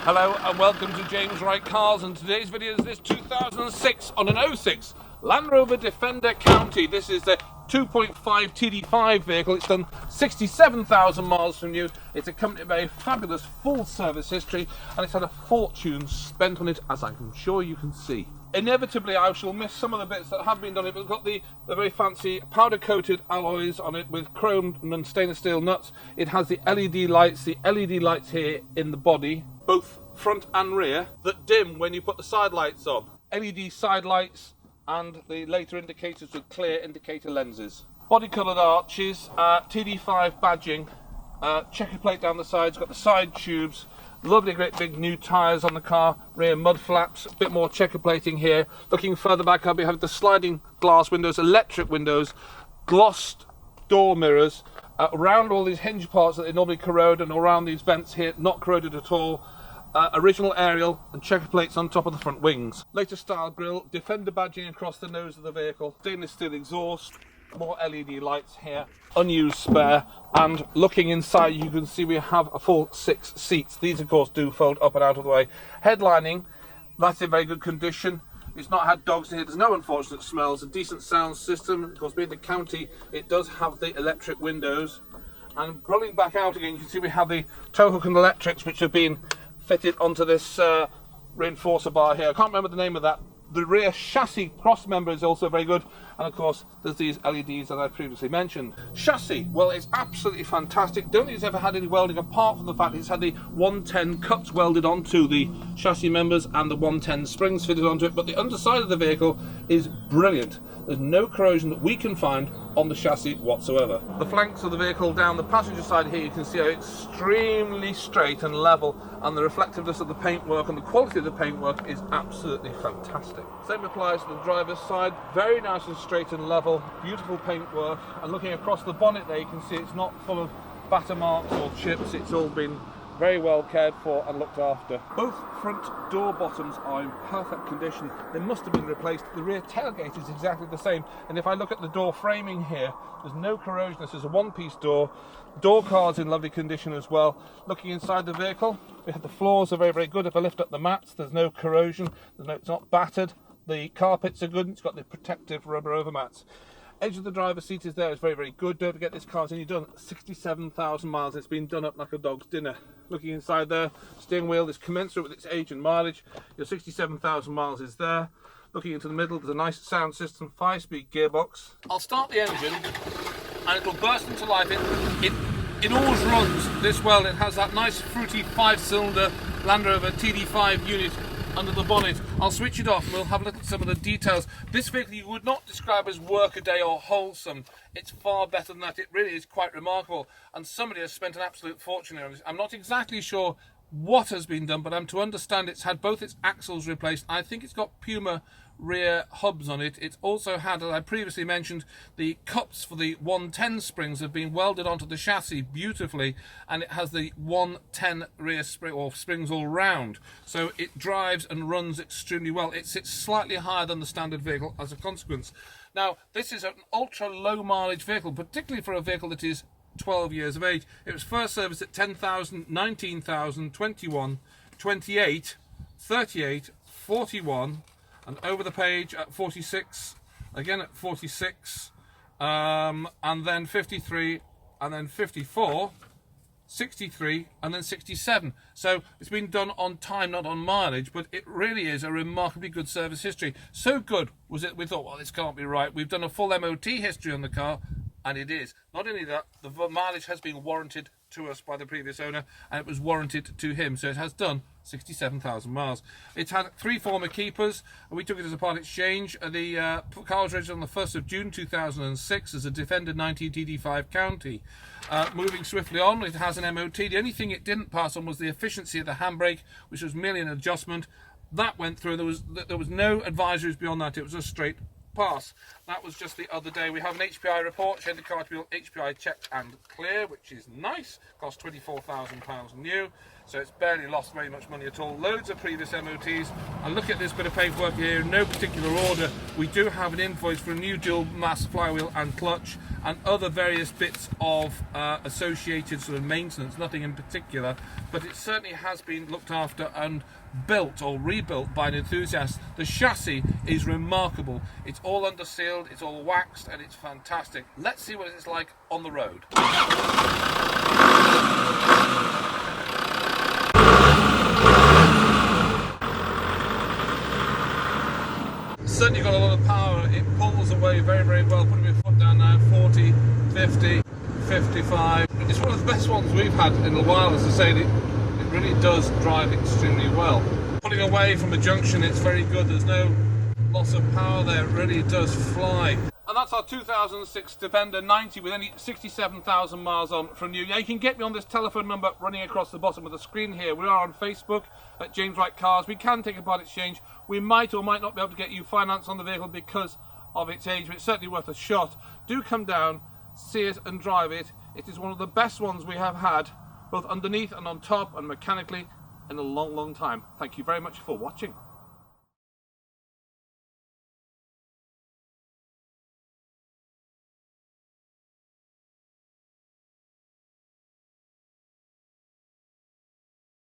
Hello and welcome to James Wright Cars, and today's video is this 2006 on an 06 Land Rover Defender County. This is the 2.5 TD5 vehicle. It's done 67,000 miles from new. It's accompanied by a fabulous full service history, and it's had a fortune spent on it, as I'm sure you can see. Inevitably I shall miss some of the bits that have been done. It's got the very fancy powder coated alloys on it with chrome and stainless steel nuts. It has the LED lights here in the body, both front and rear, that dim when you put the side lights on. LED side lights and the later indicators with clear indicator lenses. Body coloured arches, TD5 badging, checker plate down the sides, got the side tubes, lovely great big new tyres on the car, rear mud flaps, a bit more checker plating here. Looking further back up, we have the sliding glass windows, electric windows, glossed door mirrors, around all these hinge parts that they normally corrode, and around these vents here, not corroded at all. Original aerial and checker plates on top of the front wings. Later style grille, Defender badging across the nose of the vehicle, stainless steel exhaust, more LED lights here, unused spare, and looking inside you can see we have a full 6 seats. These of course do fold up and out of the way. Headlining, that's in very good condition. It's not had dogs in here, there's no unfortunate smells, a decent sound system. Of course, being the county, it does have the electric windows. And pulling back out again, you can see we have the tow hook and electrics, which have been fitted onto this reinforcer bar here. I can't remember the name of that. The rear chassis cross member is also very good, and of course there's these LEDs that I previously mentioned. Chassis, well, it's absolutely fantastic. Don't think it's ever had any welding, apart from the fact it's had the 110 cuts welded onto the chassis members and the 110 springs fitted onto it, but the underside of the vehicle is brilliant. There's no corrosion that we can find on the chassis whatsoever. The flanks of the vehicle down the passenger side here, you can see how extremely straight and level, and the reflectiveness of the paintwork and the quality of the paintwork is absolutely fantastic. Same applies to the driver's side, very nice and straight and level, beautiful paintwork, and looking across the bonnet there you can see it's not full of batter marks or chips, it's all been very well cared for and looked after. Both front door bottoms are in perfect condition. They must have been replaced. The rear tailgate is exactly the same, and if I look at the door framing here, there's no corrosion. This is a one-piece door. Door cards in lovely condition as well. Looking inside the vehicle, we have the floors are very good. If I lift up the mats, there's no corrosion, it's not battered. The carpets are good, and it's got the protective rubber overmats. Edge of the driver's seat is there, it's very good. Don't forget this car's only done 67,000 miles. It's been done up like a dog's dinner. Looking inside there, steering wheel is commensurate with its age and mileage. Your 67,000 miles is there. Looking into the middle, there's a nice sound system, 5-speed gearbox. I'll start the engine and it'll burst into life. It always runs this well. It has that nice fruity 5-cylinder Land Rover TD5 unit under the bonnet. I'll switch it off and we'll have a look at some of the details. This vehicle you would not describe as workaday or wholesome. It's far better than that. It really is quite remarkable, and somebody has spent an absolute fortune on it. I'm not exactly sure what has been done, but I'm to understand it's had both its axles replaced. I think it's got Puma rear hubs on it. It's also had, as I previously mentioned, the cups for the 110 springs have been welded onto the chassis beautifully, and it has the 110 rear spring, or springs all round, so it drives and runs extremely well. It sits slightly higher than the standard vehicle as a consequence. Now, this is an ultra low mileage vehicle, particularly for a vehicle that is 12 years of age. It was first serviced at 10,000, 19,000, 21, 28, 38, 41, and over the page at 46, again at 46, and then 53, and then 54, 63, and then 67. So it's been done on time, not on mileage, but it really is a remarkably good service history. So good was it, we thought, well, this can't be right. We've done a full MOT history on the car, and it is. Not only that, the mileage has been warranted to us by the previous owner, and it was warranted to him, so it has done 67,000 miles. It's had 3 former keepers, and we took it as a part exchange. The car was registered on the 1st of June 2006 as a Defender 19 TD5 County. Moving swiftly on, it has an MOT. The only thing it didn't pass on was the efficiency of the handbrake, which was merely an adjustment. That went through. There was no advisories beyond that. It was a straight pass. That was just the other day. We have an HPI report showing the car to be HPI checked and clear, which is nice. Cost £24,000 new, so it's barely lost very much money at all. Loads of previous MOTs. And look at this bit of paperwork here, in no particular order. We do have an invoice for a new dual mass flywheel and clutch and other various bits of associated sort of maintenance, nothing in particular, but it certainly has been looked after and built or rebuilt by an enthusiast. The chassis is remarkable. It's all under sealed, it's all waxed, and it's fantastic. Let's see what it's like on the road. Certainly got a lot of power. It pulls away very, very well. Putting my foot down now, 40, 50, 55. It's one of the best ones we've had in a while, as I say. It really does drive extremely well. Pulling away from a junction, it's very good. There's no loss of power there. It really does fly. And that's our 2006 Defender 90 with only 67,000 miles on from new. Now you can get me on this telephone number running across the bottom of the screen here. We are on Facebook at James Wright Cars. We can take a part exchange. We might or might not be able to get you finance on the vehicle because of its age, but it's certainly worth a shot. Do come down, see it and drive it. It is one of the best ones we have had, both underneath and on top and mechanically, in a long, long time. Thank you very much for watching.